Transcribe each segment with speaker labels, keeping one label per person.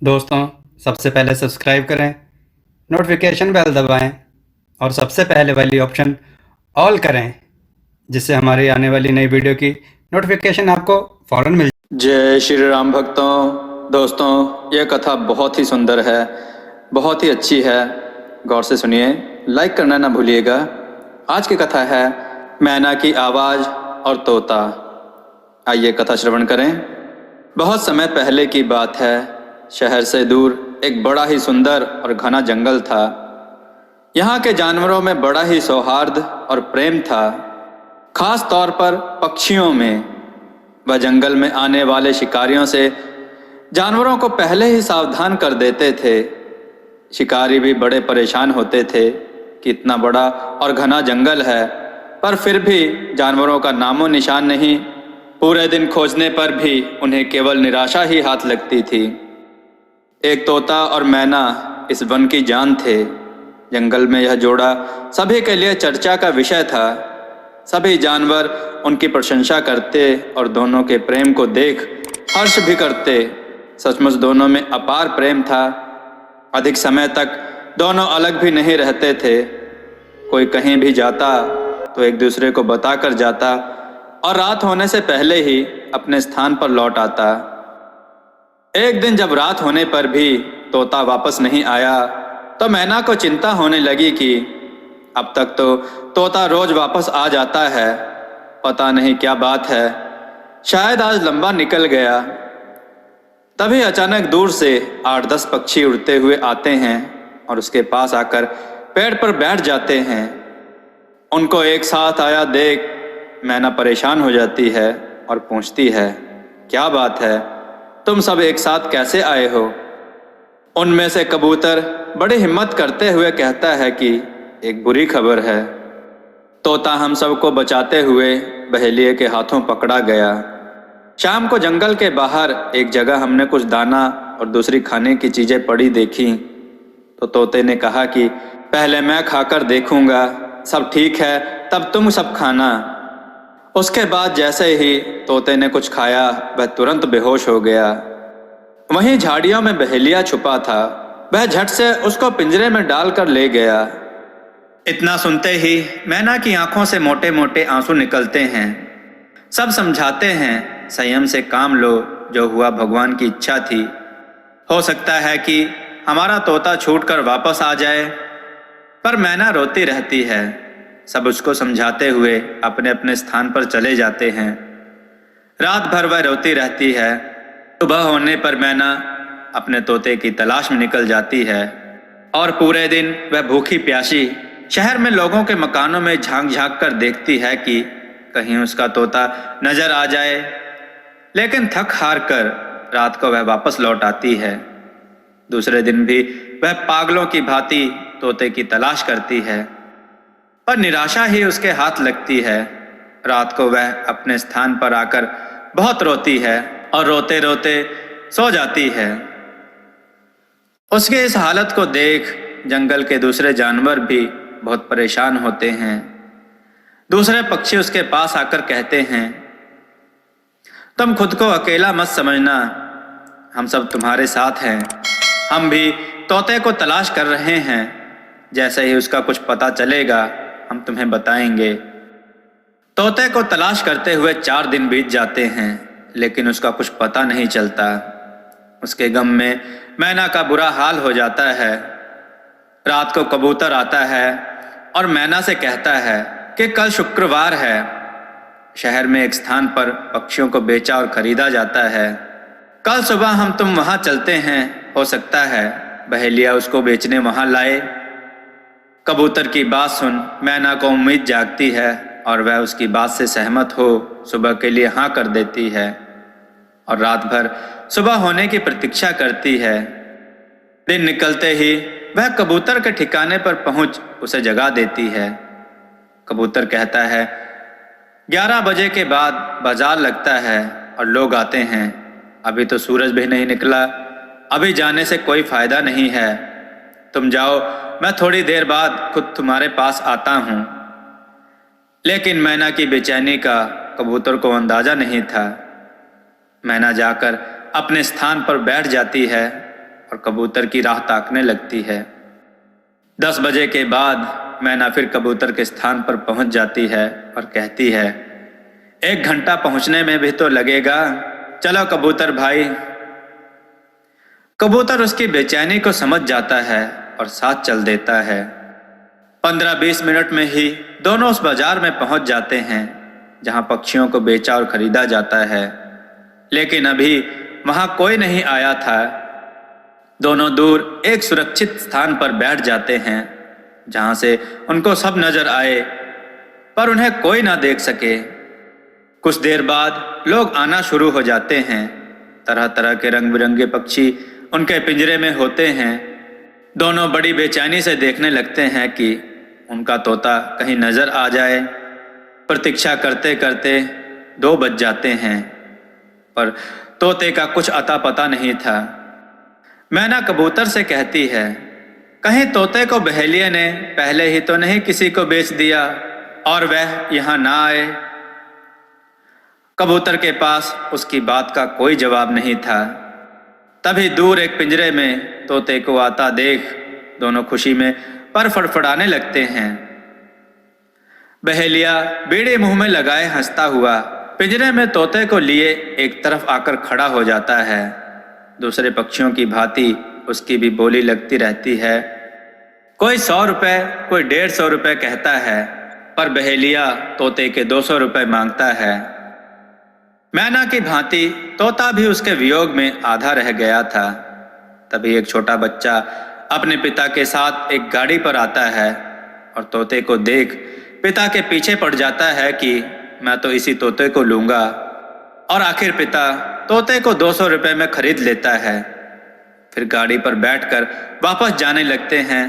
Speaker 1: दोस्तों, सबसे पहले सब्सक्राइब करें, नोटिफिकेशन बेल दबाएं और सबसे पहले वाली ऑप्शन ऑल करें, जिससे हमारी आने वाली नई वीडियो की नोटिफिकेशन आपको फ़ौरन मिल जाए।
Speaker 2: जय श्री राम भक्तों। दोस्तों, यह कथा बहुत ही सुंदर है, बहुत ही अच्छी है। गौर से सुनिए, लाइक करना ना भूलिएगा। आज की कथा है मैना की आवाज़ और तोता। आइए कथा श्रवण करें। बहुत समय पहले की बात है। शहर से दूर एक बड़ा ही सुंदर और घना जंगल था। यहाँ के जानवरों में बड़ा ही सौहार्द और प्रेम था, खास तौर पर पक्षियों में। वह जंगल में आने वाले शिकारियों से जानवरों को पहले ही सावधान कर देते थे। शिकारी भी बड़े परेशान होते थे कि इतना बड़ा और घना जंगल है, पर फिर भी जानवरों का नामो निशान नहीं। पूरे दिन खोजने पर भी उन्हें केवल निराशा ही हाथ लगती थी। एक तोता और मैना इस वन की जान थे। जंगल में यह जोड़ा सभी के लिए चर्चा का विषय था। सभी जानवर उनकी प्रशंसा करते और दोनों के प्रेम को देख हर्ष भी करते। सचमुच दोनों में अपार प्रेम था। अधिक समय तक दोनों अलग भी नहीं रहते थे। कोई कहीं भी जाता तो एक दूसरे को बताकर जाता और रात होने से पहले ही अपने स्थान पर लौट आता। एक दिन जब रात होने पर भी तोता वापस नहीं आया तो मैना को चिंता होने लगी कि अब तक तो तोता रोज वापस आ जाता है, पता नहीं क्या बात है, शायद आज लंबा निकल गया। तभी अचानक दूर से 8-10 पक्षी उड़ते हुए आते हैं और उसके पास आकर पेड़ पर बैठ जाते हैं। उनको एक साथ आया देख मैना परेशान हो जाती है और पूछती है, क्या बात है, तुम सब एक साथ कैसे आए हो? उनमें से कबूतर बड़ी हिम्मत करते हुए कहता है कि एक बुरी खबर है। तोता हम सबको बचाते हुए बहेलिए के हाथों पकड़ा गया। शाम को जंगल के बाहर एक जगह हमने कुछ दाना और दूसरी खाने की चीजें पड़ी देखी तो तोते ने कहा कि पहले मैं खाकर देखूंगा, सब ठीक है तब तुम सब खाना। उसके बाद जैसे ही तोते ने कुछ खाया वह तुरंत बेहोश हो गया। वहीं झाड़ियों में बहेलिया छुपा था, वह झट से उसको पिंजरे में डालकर ले गया। इतना सुनते ही मैना की आंखों से मोटे मोटे आंसू निकलते हैं। सब समझाते हैं, संयम से काम लो, जो हुआ भगवान की इच्छा थी। हो सकता है कि हमारा तोता छूटकर वापस आ जाए। पर मैना रोती रहती है। सब उसको समझाते हुए अपने अपने स्थान पर चले जाते हैं। रात भर वह रोती रहती है। सुबह होने पर मैना अपने तोते की तलाश में निकल जाती है और पूरे दिन वह भूखी प्यासी शहर में लोगों के मकानों में झांक झांक कर देखती है कि कहीं उसका तोता नजर आ जाए। लेकिन थक हार कर रात को वह वापस लौट आती है। दूसरे दिन भी वह पागलों की भांति तोते की तलाश करती है, पर निराशा ही उसके हाथ लगती है। रात को वह अपने स्थान पर आकर बहुत रोती है और रोते रोते सो जाती है। उसके इस हालत को देख जंगल के दूसरे जानवर भी बहुत परेशान होते हैं। दूसरे पक्षी उसके पास आकर कहते हैं, तुम खुद को अकेला मत समझना, हम सब तुम्हारे साथ हैं। हम भी तोते को तलाश कर रहे हैं। जैसे ही उसका कुछ पता चलेगा हम तुम्हें बताएंगे। तोते को तलाश करते हुए 4 दिन बीत जाते हैं, लेकिन उसका कुछ पता नहीं चलता। उसके गम में मैना का बुरा हाल हो जाता है। रात को कबूतर आता है और मैना से कहता है कि कल शुक्रवार है। शहर में एक स्थान पर पक्षियों को बेचा और खरीदा जाता है। कल सुबह हम तुम वहां चलते हैं, हो सकता है बहेलिया उसको बेचने वहां लाए। कबूतर की बात सुन मैना को उम्मीद जागती है और वह उसकी बात से सहमत हो सुबह के लिए हाँ कर देती है और रात भर सुबह होने की प्रतीक्षा करती है। दिन निकलते ही वह कबूतर के ठिकाने पर पहुंच उसे जगा देती है। कबूतर कहता है, 11 बजे के बाद बाजार लगता है और लोग आते हैं। अभी तो सूरज भी नहीं निकला, अभी जाने से कोई फायदा नहीं है। तुम जाओ, मैं थोड़ी देर बाद खुद तुम्हारे पास आता हूं। लेकिन मैना की बेचैनी का कबूतर को अंदाजा नहीं था। मैना जाकर अपने स्थान पर बैठ जाती है और कबूतर की राह ताकने लगती है। 10 बजे के बाद मैना फिर कबूतर के स्थान पर पहुंच जाती है और कहती है, 1 घंटा पहुंचने में भी तो लगेगा, चलो कबूतर भाई। कबूतर उसकी बेचैनी को समझ जाता है और साथ चल देता है। 15-20 मिनट में ही दोनों उस बाजार में पहुंच जाते हैं जहां पक्षियों को बेचा और खरीदा जाता है, लेकिन अभी वहां कोई नहीं आया था। दोनों दूर एक सुरक्षित स्थान पर बैठ जाते हैं जहां से उनको सब नजर आए पर उन्हें कोई ना देख सके। कुछ देर बाद लोग आना शुरू हो जाते हैं। तरह तरह के रंग बिरंगे पक्षी उनके पिंजरे में होते हैं। दोनों बड़ी बेचैनी से देखने लगते हैं कि उनका तोता कहीं नजर आ जाए। प्रतीक्षा करते करते 2 बज जाते हैं पर तोते का कुछ अता पता नहीं था। मैना कबूतर से कहती है, कहीं तोते को बहेलिये ने पहले ही तो नहीं किसी को बेच दिया और वह यहाँ ना आए। कबूतर के पास उसकी बात का कोई जवाब नहीं था। तभी दूर एक पिंजरे में तोते को आता देख दोनों खुशी में पर फड़फड़ाने लगते हैं। बहेलिया बीड़ी मुंह में लगाए हंसता हुआ पिंजरे में तोते को लिए एक तरफ आकर खड़ा हो जाता है। दूसरे पक्षियों की भांति उसकी भी बोली लगती रहती है। कोई 100 रुपए, कोई 150 रुपए कहता है, पर बहेलिया तोते के 200 रुपए मांगता है। मैना की भांति तोता भी उसके वियोग में आधा रह गया था। तभी एक छोटा बच्चा अपने पिता के साथ एक गाड़ी पर आता है और तोते को देख पिता के पीछे पड़ जाता है कि मैं तो इसी तोते को लूंगा। और आखिर पिता तोते को 200 रुपए में खरीद लेता है। फिर गाड़ी पर बैठकर वापस जाने लगते हैं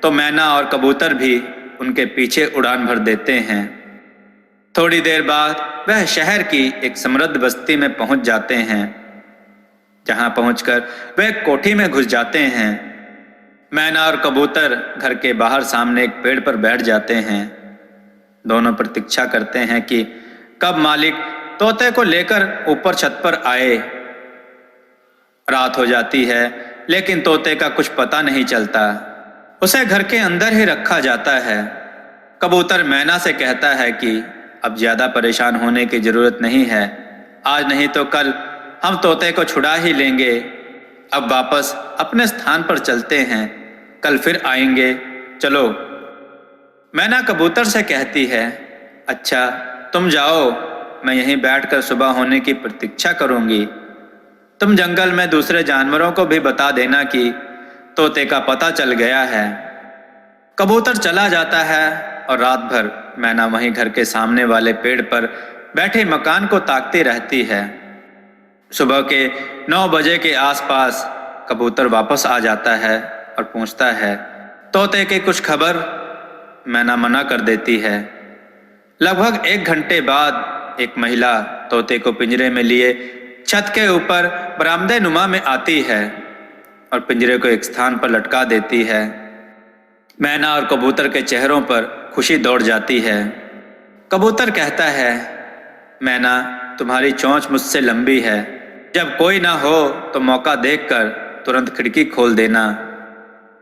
Speaker 2: तो मैना और कबूतर भी उनके पीछे उड़ान भर देते हैं। थोड़ी देर बाद वह शहर की एक समृद्ध बस्ती में पहुंच जाते हैं, जहां पहुंचकर वह एक कोठी में घुस जाते हैं। मैना और कबूतर घर के बाहर सामने एक पेड़ पर बैठ जाते हैं। दोनों प्रतीक्षा करते हैं कि कब मालिक तोते को लेकर ऊपर छत पर आए। रात हो जाती है लेकिन तोते का कुछ पता नहीं चलता। उसे घर के अंदर ही रखा जाता है। कबूतर मैना से कहता है कि अब ज्यादा परेशान होने की जरूरत नहीं है, आज नहीं तो कल हम तोते को छुड़ा ही लेंगे। अब वापस अपने स्थान पर चलते हैं, कल फिर आएंगे, चलो। मैना कबूतर से कहती है, अच्छा तुम जाओ, मैं यहीं बैठकर सुबह होने की प्रतीक्षा करूंगी। तुम जंगल में दूसरे जानवरों को भी बता देना कि तोते का पता चल गया है। कबूतर चला जाता है और रात भर मैना वहीं घर के सामने वाले पेड़ पर बैठे मकान को ताकती रहती है। सुबह के 9 बजे के आसपास कबूतर वापस आ जाता है और पूछता है, तोते की कुछ खबर? मैना मना कर देती है। लगभग 1 घंटे बाद एक महिला तोते को पिंजरे में लिए छत के ऊपर बरामदे नुमा में आती है और पिंजरे को एक स्थान पर लटका देती है। मैना और कबूतर के चेहरों पर खुशी दौड़ जाती है। कबूतर कहता है, मैना तुम्हारी चोंच मुझसे लंबी है, जब कोई ना हो तो मौका देखकर तुरंत खिड़की खोल देना।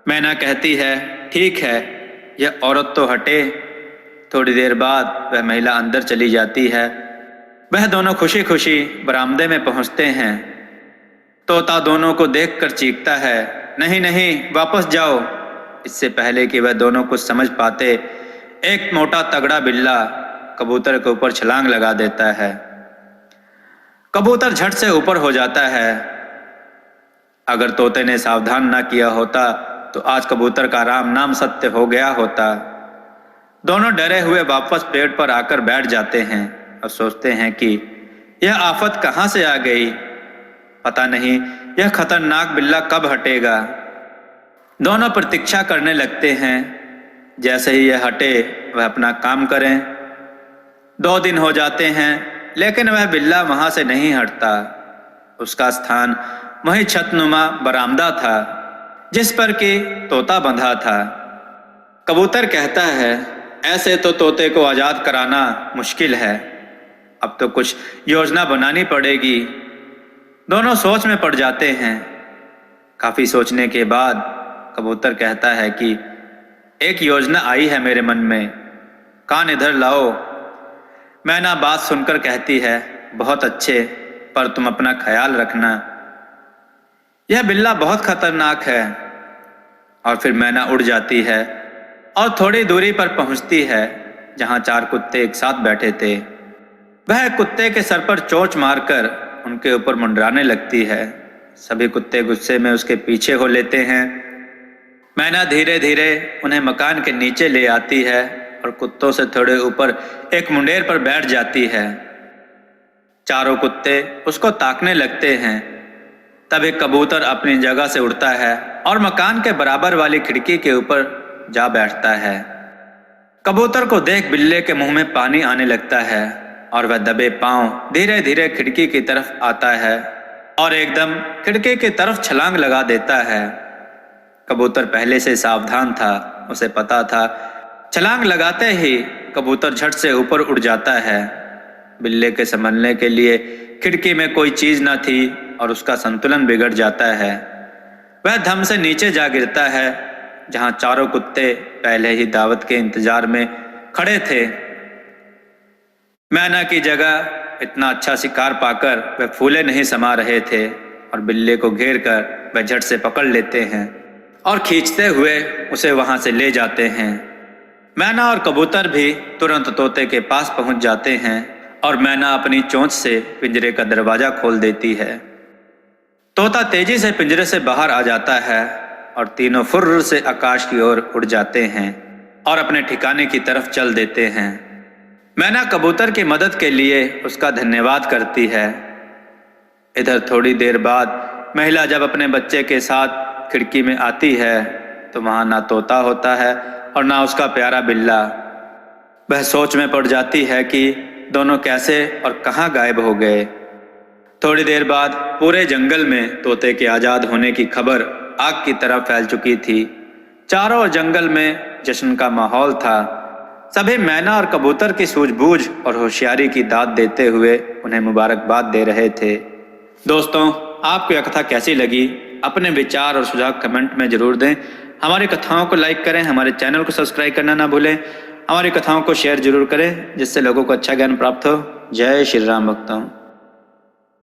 Speaker 2: मैना कहती है, ठीक है, यह औरत तो हटे। थोड़ी देर बाद वह महिला अंदर चली जाती है। वह दोनों खुशी खुशी बरामदे में पहुंचते हैं। तोता दोनों को देखकर चीखता है, नहीं नहीं, वापस जाओ। इससे पहले कि वह दोनों कुछ समझ पाते, एक मोटा तगड़ा बिल्ला कबूतर के ऊपर छलांग लगा देता है। कबूतर झट से ऊपर हो जाता है। अगर तोते ने सावधान ना किया होता तो आज कबूतर का राम नाम सत्य हो गया होता। दोनों डरे हुए वापस पेड़ पर आकर बैठ जाते हैं और सोचते हैं कि यह आफत कहां से आ गई, पता नहीं यह खतरनाक बिल्ला कब हटेगा। दोनों प्रतीक्षा करने लगते हैं, जैसे ही यह हटे वह अपना काम करें। 2 दिन हो जाते हैं लेकिन वह बिल्ला वहां से नहीं हटता। उसका स्थान वही छतनुमा बरामदा था जिस पर कि तोता बंधा था। कबूतर कहता है, ऐसे तो तोते को आजाद कराना मुश्किल है, अब तो कुछ योजना बनानी पड़ेगी। दोनों सोच में पड़ जाते हैं। काफ़ी सोचने के बाद कबूतर कहता है कि एक योजना आई है मेरे मन में, कान इधर लाओ। मैना बात सुनकर कहती है, बहुत अच्छे, पर तुम अपना ख्याल रखना, यह बिल्ला बहुत खतरनाक है। और फिर मैना उड़ जाती है और थोड़ी दूरी पर पहुंचती है जहां 4 कुत्ते एक साथ बैठे थे। वह कुत्ते के सर पर चोंच मारकर उनके ऊपर मंडराने लगती है। सभी कुत्ते गुस्से में उसके पीछे हो लेते हैं। मैना धीरे धीरे उन्हें मकान के नीचे ले आती है और कुत्तों से थोड़े ऊपर एक मुंडेर पर बैठ जाती है। चारों कुत्ते उसको ताकने लगते हैं। तब एक कबूतर अपनी जगह से उड़ता है और मकान के बराबर वाली खिड़की के ऊपर जा बैठता है। कबूतर को देख बिल्ले के मुंह में पानी आने लगता है और वह दबे पांव धीरे धीरे खिड़की की तरफ आता है और एकदम खिड़की की तरफ छलांग लगा देता है। कबूतर पहले से सावधान था, उसे पता था छलांग लगाते ही कबूतर झट से ऊपर उड़ जाता है। बिल्ले के संभलने के लिए खिड़की में कोई चीज न थी और उसका संतुलन बिगड़ जाता है। वह धम से नीचे जा गिरता है जहां चारों कुत्ते पहले ही दावत के इंतजार में खड़े थे। मैना की जगह इतना अच्छा शिकार पाकर वह फूले नहीं समा रहे थे और बिल्ले को घेर कर वह झट से पकड़ लेते हैं और खींचते हुए उसे वहां से ले जाते हैं। मैना और कबूतर भी तुरंत तोते के पास पहुंच जाते हैं और मैना अपनी चोंच से पिंजरे का दरवाजा खोल देती है। तोता तेजी से पिंजरे से बाहर आ जाता है और तीनों फुर्र से आकाश की ओर उड़ जाते हैं और अपने ठिकाने की तरफ चल देते हैं। मैना कबूतर की मदद के लिए उसका धन्यवाद करती है। इधर थोड़ी देर बाद महिला जब अपने बच्चे के साथ खिड़की में आती है तो वहां ना तोता होता है और ना उसका प्यारा बिल्ला। वह सोच में पड़ जाती है कि दोनों कैसे और कहां गायब हो गए। थोड़ी देर बाद पूरे जंगल में तोते के आजाद होने की खबर आग की तरह फैल चुकी थी। चारों ओर जंगल में जश्न का माहौल था। सभी मैना और कबूतर की सूझबूझ और होशियारी की दाद देते हुए उन्हें मुबारकबाद दे रहे थे। दोस्तों, आपको यह कथा कैसी लगी? अपने विचार और सुझाव कमेंट में जरूर दें। हमारी कथाओं को लाइक करें, हमारे चैनल को सब्सक्राइब करना ना भूलें, हमारी कथाओं को शेयर जरूर करें जिससे लोगों को अच्छा ज्ञान प्राप्त हो। जय श्री राम भक्तों।